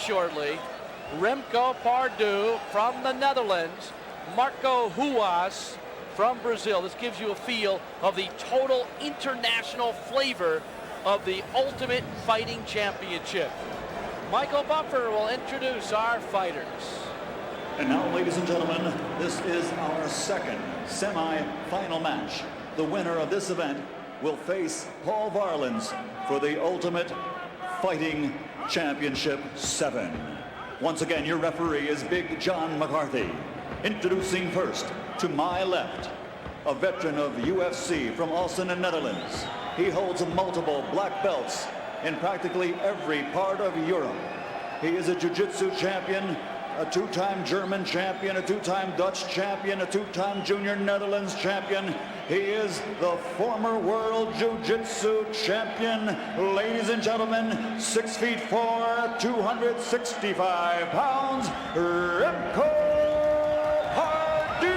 shortly. Remco Pardoel from the Netherlands, Marco Ruas from Brazil. This gives you a feel of the total international flavor of the Ultimate Fighting Championship. Michael Buffer will introduce our fighters. And now, ladies and gentlemen, this is our second semi-final match. The winner of this event will face Paul Varelans for the Ultimate Fighting Championship 7. Once again, your referee is Big John McCarthy. Introducing first, to my left, a veteran of UFC from Austin, the Netherlands. He holds multiple black belts in practically every part of Europe. He is a jiu-jitsu champion, a two-time German champion, a two-time Dutch champion, a two-time Junior Netherlands champion. He is the former world jiu-jitsu champion. Ladies and gentlemen, 6'4", 265 pounds, Remco Pardoel.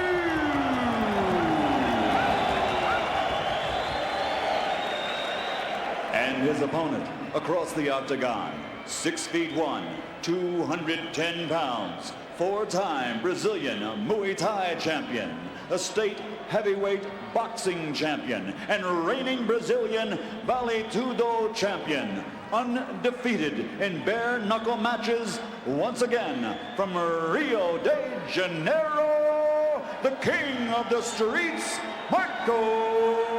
And his opponent across the octagon, 6'1", 210 pounds, four-time Brazilian Muay Thai champion, a state heavyweight boxing champion, and reigning Brazilian Vale Tudo champion, undefeated in bare knuckle matches, once again from Rio de Janeiro, the king of the streets, Marco.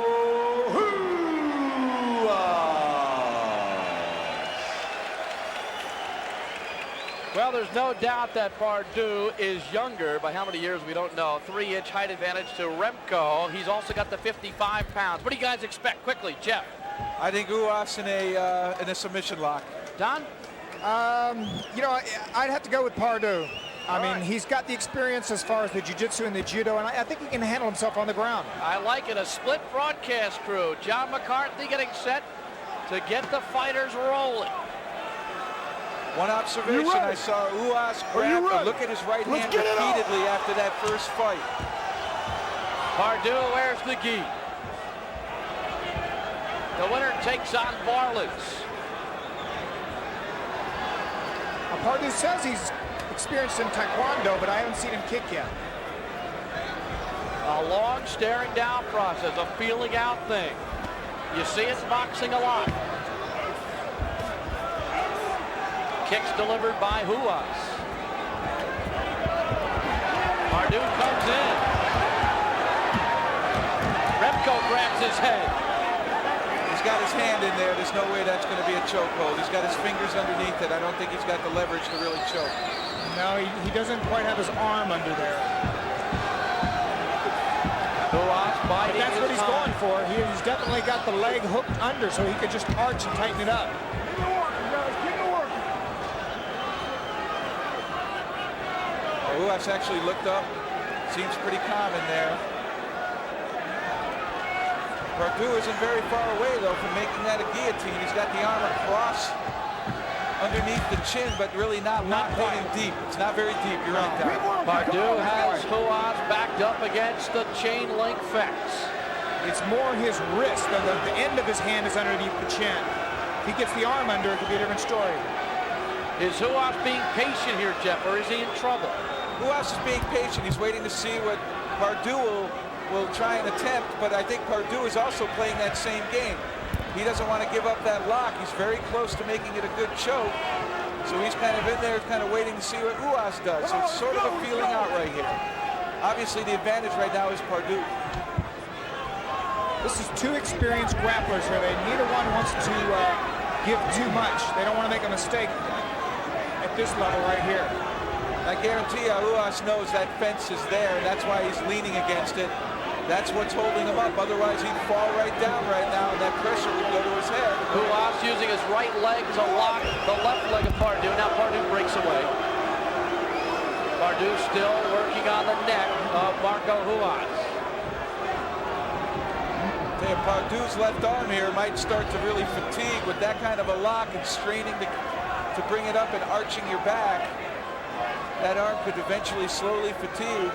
Well, there's no doubt that Pardoel is younger. By how many years, we don't know. 3-inch height advantage to Remco. He's also got the 55 pounds. What do you guys expect? Quickly, Jeff. I think Ruas in a submission lock. Don? You know, I'd have to go with Pardoel. I mean, right. He's got the experience as far as the jiu-jitsu and the judo, and I think he can handle himself on the ground. I like it. A split broadcast crew. John McCarthy getting set to get the fighters rolling. One observation, I saw Ruas grab, look at his right hand repeatedly after that first fight. Pardoel wears the gi. The winner takes on Varelans. Pardoel says he's experienced in Taekwondo, but I haven't seen him kick yet. A long staring down process, a feeling out thing. You see it in boxing a lot. Kicks delivered by Ruas. Pardoel comes in. Remco grabs his head. He's got his hand in there. There's no way that's going to be a chokehold. He's got his fingers underneath it. I don't think he's got the leverage to really choke. No, he doesn't quite have his arm under there. Ruas biting. But that's what he's going for. He's definitely got the leg hooked under, so he could just arch and tighten it up. Ruas actually looked up. Seems pretty calm in there. Pardoel isn't very far away, though, from making that a guillotine. He's got the arm across underneath the chin, but really not going deep. It's not very deep. You're right, Don. Pardoel has Ruas backed up against the chain link fence. It's more his wrist. The end of his hand is underneath the chin. If he gets the arm under, it could be a different story. Is Ruas being patient here, Jeff, or is he in trouble? Ruas is being patient. He's waiting to see what Pardoel will try and attempt, but I think Pardoel is also playing that same game. He doesn't want to give up that lock. He's very close to making it a good choke, so he's kind of in there, kind of waiting to see what Ruas does. So it's sort of a feeling out right here. Obviously, the advantage right now is Pardoel. This is two experienced grapplers here. Neither one wants to give too much. They don't want to make a mistake at this level right here. I guarantee you, Ruas knows that fence is there, and that's why he's leaning against it. That's what's holding him up. Otherwise, he'd fall right down right now, and that pressure would go to his head. Ruas using his right leg to lock the left leg of Pardoel. Now Pardoel breaks away. Pardoel still working on the neck of Marco Ruas. Pardoel's left arm here might start to really fatigue with that kind of a lock and straining to bring it up and arching your back. That arm could eventually slowly fatigue.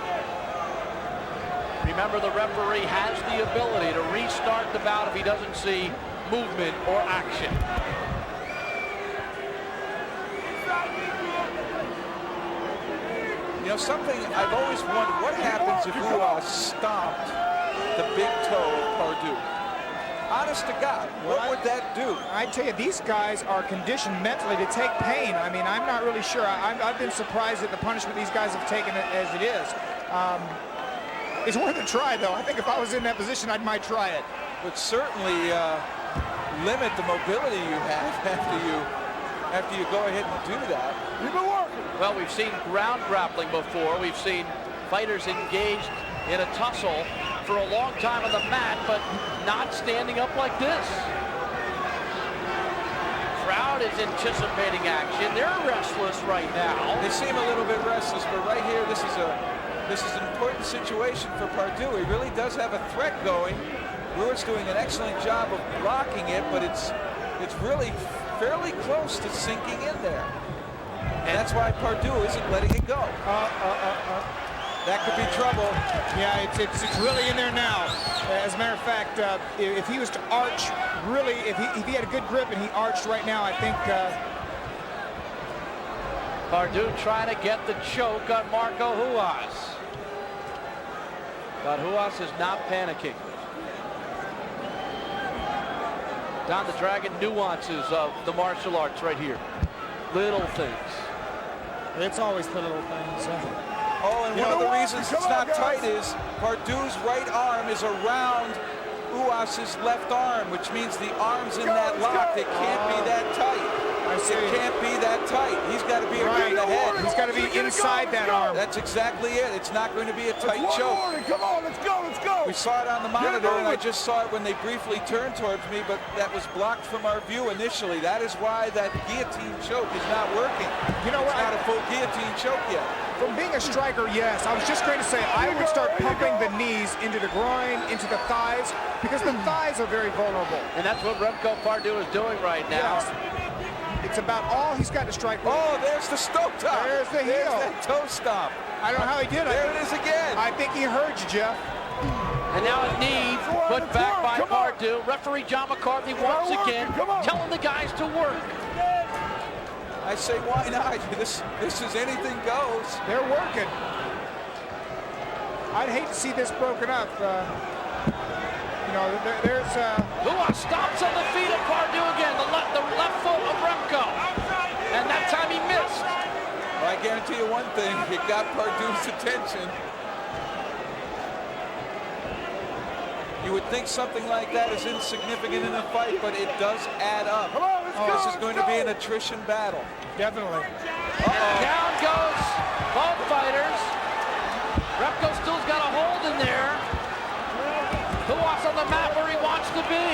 Remember, the referee has the ability to restart the bout if he doesn't see movement or action. know, something I've always wondered, what happens if Uwas stomped the big toe of Pardoel? Honest to God, what would that do? I tell you, these guys are conditioned mentally to take pain. I mean, I'm not really sure. I've been surprised at the punishment these guys have taken as it is. It's worth a try, though. I think if I was in that position, I might try it. Would certainly limit the mobility you have after you go ahead and do that. You've been working. Well, we've seen ground grappling before. We've seen fighters engaged in a tussle for a long time on the mat, but not standing up like this. Crowd is anticipating action. They're restless right now. They seem a little bit restless, but right here, this is an important situation for Pardoel. He really does have a threat going. Brewer's doing an excellent job of blocking it, but it's really fairly close to sinking in there. And that's why Pardoel isn't letting it go. That could be trouble. Yeah, it's really in there now. As a matter of fact, if he was to arch, really, if he had a good grip and he arched right now, I think... Pardoel trying to get the choke on Marco Ruas. But Ruas is not panicking. Down the dragon nuances of the martial arts right here. Little things. It's always the little things. Oh, and one of the reasons it's not tight is Pardoel's right arm is around Uwas's left arm, which means the arm's in that lock. It can't be that tight. It can't be that tight. He's got to be around the head. He's got to be inside that arm. That's exactly it. It's not going to be a tight choke. Come on, let's go, let's go. We saw it on the monitor, and I just saw it when they briefly turned towards me, but that was blocked from our view initially. That is why that guillotine choke is not working. You know what? It's not a full guillotine choke yet. From being a striker, yes. I was just going to say I would start pumping the knees into the groin, into the thighs, because the thighs are very vulnerable. And that's what Remco Pardoel is doing right now. Yes. It's about all he's got to strike with. Oh, there's the stop top. There's the heel. There's that toe stomp. I don't know how he did it. There it is again. I think he heard you, Jeff. And now a knee put back by Pardoel. Referee John McCarthy once again telling the guys to work. I say, why not? This is anything goes. They're working. I'd hate to see this broken up. You know, there's... Ruas stops on the feet of Pardoel again. The left foot of Remco. And that time he missed. Well, I guarantee you one thing. It got Pardoel's attention. You would think something like that is insignificant in a fight, but it does add up. This is going to be an attrition battle. Definitely. And down goes both fighters. Remco still's got a hold in there. Ruas on the mat where he wants to be.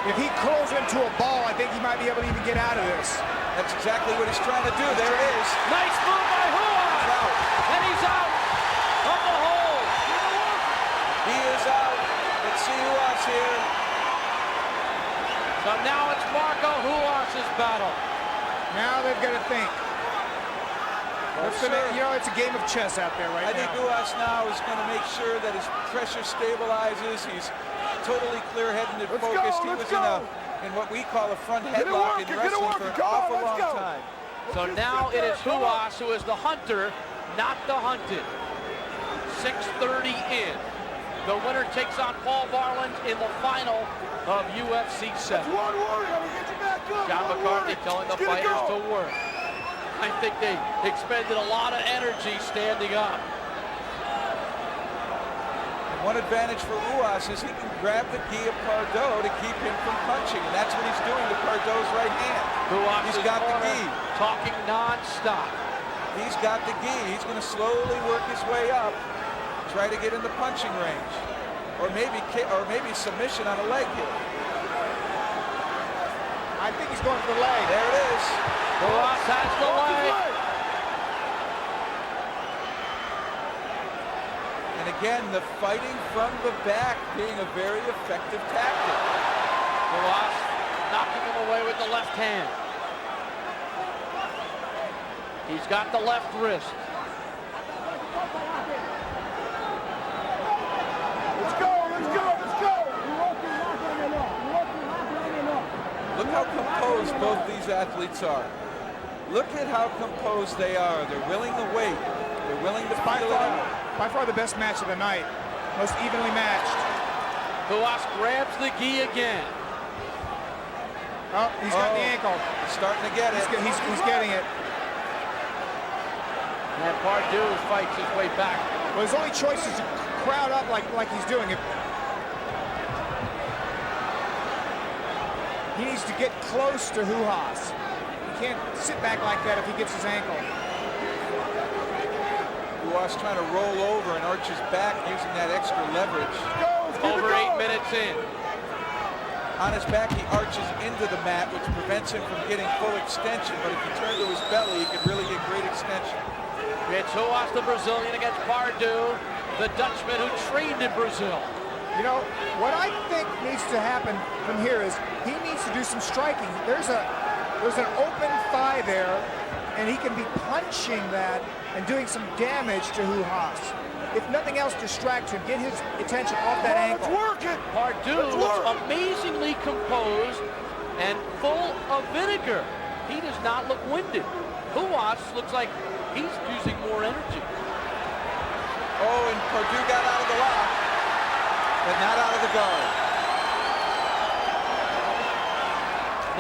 If he curls into a ball, I think he might be able to even get out of this. That's exactly what he's trying to do. There it is. Nice move by Ruas. And he's out of the hole. He is out. Let's see Ruas here. So now it's Marco Ruas' battle. Now they've got to think. You know, it's a game of chess out there right now. I think Ruas now is going to make sure that his pressure stabilizes. He's totally clear-headed and focused. He was in what we call a front headlock in wrestling for an awful long time. So now it is Ruas who is the hunter, not the hunted. 6:30 in. The winner takes on Paul Varland in the final of UFC 7. John McCarthy telling the fighters to work. I think they expended a lot of energy standing up. And one advantage for Ruas is he can grab the gi of Pardoel to keep him from punching, and that's what he's doing to Pardoel's right hand. He's got the gi. Talking non-stop. He's got the gi. He's going to slowly work his way up, try to get in the punching range, or maybe submission on a leg here. I think he's going for the leg. There it is. Ruas has the leg. And again, the fighting from the back being a very effective tactic. Ruas knocking him away with the left hand. He's got the left wrist. Look how composed both these athletes are. Look at how composed they are. They're willing to wait. They're willing to feel it out. By far the best match of the night. Most evenly matched. Ruas grabs the gi again. Oh, he's got the ankle. He's starting to get it. He's getting it. And Pardoel fights his way back. Well, his only choice is to crowd up like he's doing it. He needs to get close to Ruas. He can't sit back like that if he gets his ankle. Ruas trying to roll over and arch his back using that extra leverage. Over 8 minutes in. On his back, he arches into the mat, which prevents him from getting full extension. But if he turned to his belly, he could really get great extension. It's Ruas, the Brazilian, against Pardoel, the Dutchman who trained in Brazil. You know, what I think needs to happen from here is he needs to do some striking. There's an open thigh there, and he can be punching that and doing some damage to Ruas. If nothing else distracts him, get his attention off that ankle. It's working. Pardoel looks amazingly composed and full of vinegar. He does not look winded. Ruas looks like he's using more energy. Oh, and Pardoel got out of the lock, but not out of the guard.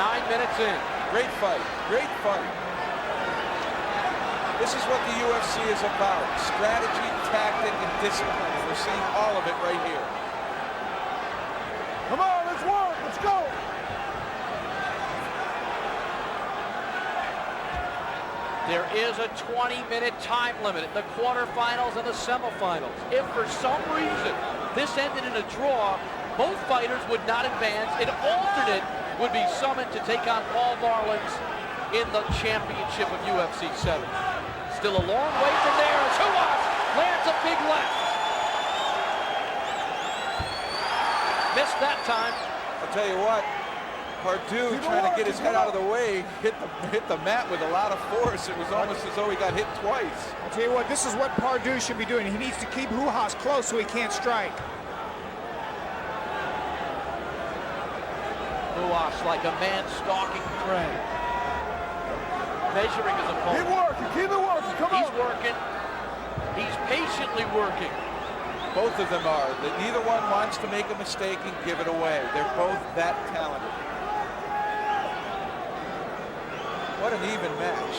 9 minutes in. Great fight. Great fight. This is what the UFC is about. Strategy, tactic, and discipline. And we're seeing all of it right here. Come on, let's work. Let's go. There is a 20-minute time limit in the quarterfinals and the semifinals. If for some reason this ended in a draw, both fighters would not advance. An alternate would be summoned to take on Paul Varlins in the championship of UFC 7. Still a long way from there as Ruas lands a big left. Missed that time. I'll tell you what, Pardoel trying to get his head out of the way, hit the mat with a lot of force. It was almost as though he got hit twice. I'll tell you what, this is what Pardoel should be doing. He needs to keep Ruas close so he can't strike. Ruas like a man stalking prey. Measuring his opponent. Keep working. Keep it working. Come on. He's working. He's patiently working. Both of them are. Neither one wants to make a mistake and give it away. They're both that talented. What an even match.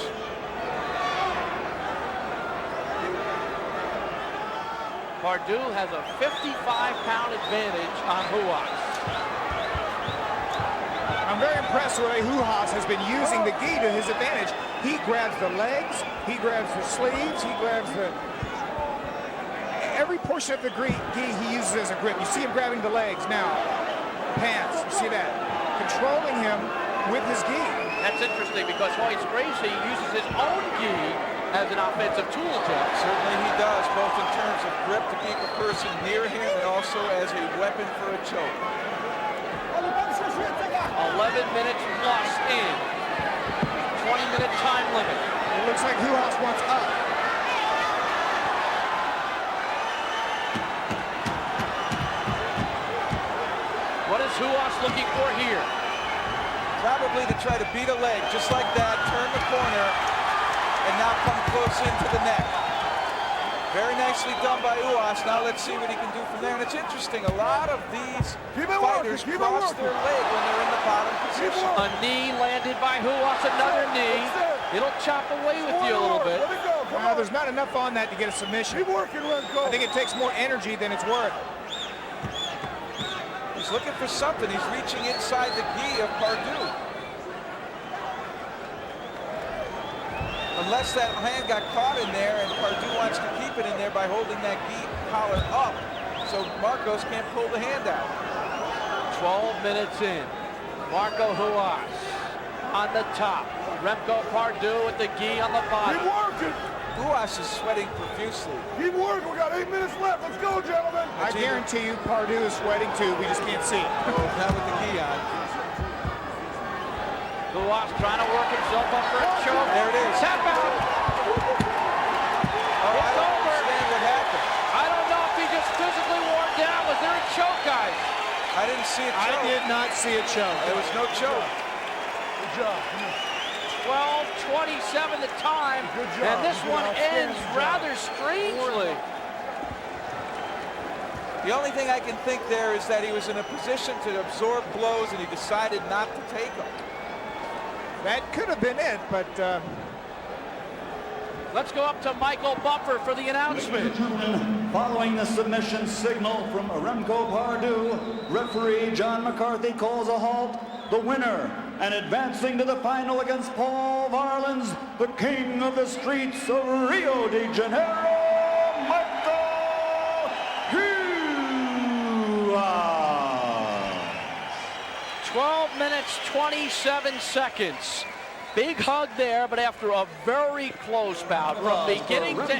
Pardoel has a 55-pound advantage on Ruas. I'm very impressed with the way Ruas has been using the gi to his advantage. He grabs the legs, he grabs the sleeves, he grabs every portion of the gi he uses as a grip. You see him grabbing the legs now. Pants, you see that? Controlling him with his gi. That's interesting because Royce Gracie uses his own gi as an offensive tool attack. Certainly he does, both in terms of grip to keep a person near him and also as a weapon for a choke. 11 minutes plus in. 20-minute time limit. It looks like Ruas wants up. What is Ruas looking for here? Probably to try to beat a leg, just like that, turn the corner, and now come close into the neck. Very nicely done by Ruas. Now let's see what he can do from there. And it's interesting, a lot of these fighters cross their leg when they're in the bottom position. A knee landed by Ruas, another knee. It'll chop away with you a little bit. There's not enough on that to get a submission. Keep working, Remco. I think it takes more energy than it's worth. He's looking for something. He's reaching inside the gi of Pardoel. Unless that hand got caught in there and Pardoel wants to keep it in there by holding that gi collar up so Marcos can't pull the hand out. 12 minutes in. Marco Ruas on the top. Remco Pardoel with the gi on the bottom. Keep working. Ruas is sweating profusely. Keep working. We got 8 minutes left. Let's go, gentlemen. I guarantee you Pardoel is sweating too. We just can't see it. Not with the gi on. Ruas trying to work himself up for a choke. There it is. Tap out. Oh, I don't understand what happened. I don't know if he just physically wore down. Was there a choke, guys? I didn't see a choke. I did not see a choke. There was no choke. Good job. 12 1:27 the time, Good job. and this You did one an outstanding ends job. rather strangely. The only thing I can think there is that he was in a position to absorb blows and he decided not to take them. That could have been it, but Let's go up to Michael Buffer for the announcement. Following the submission signal from Remco Pardoel, referee John McCarthy calls a halt. The winner, and advancing to the final against Paul Varlins, the king of the streets of Rio de Janeiro, Michael Huas. 12 minutes, 27 seconds. Big hug there, but after a very close bout from beginning to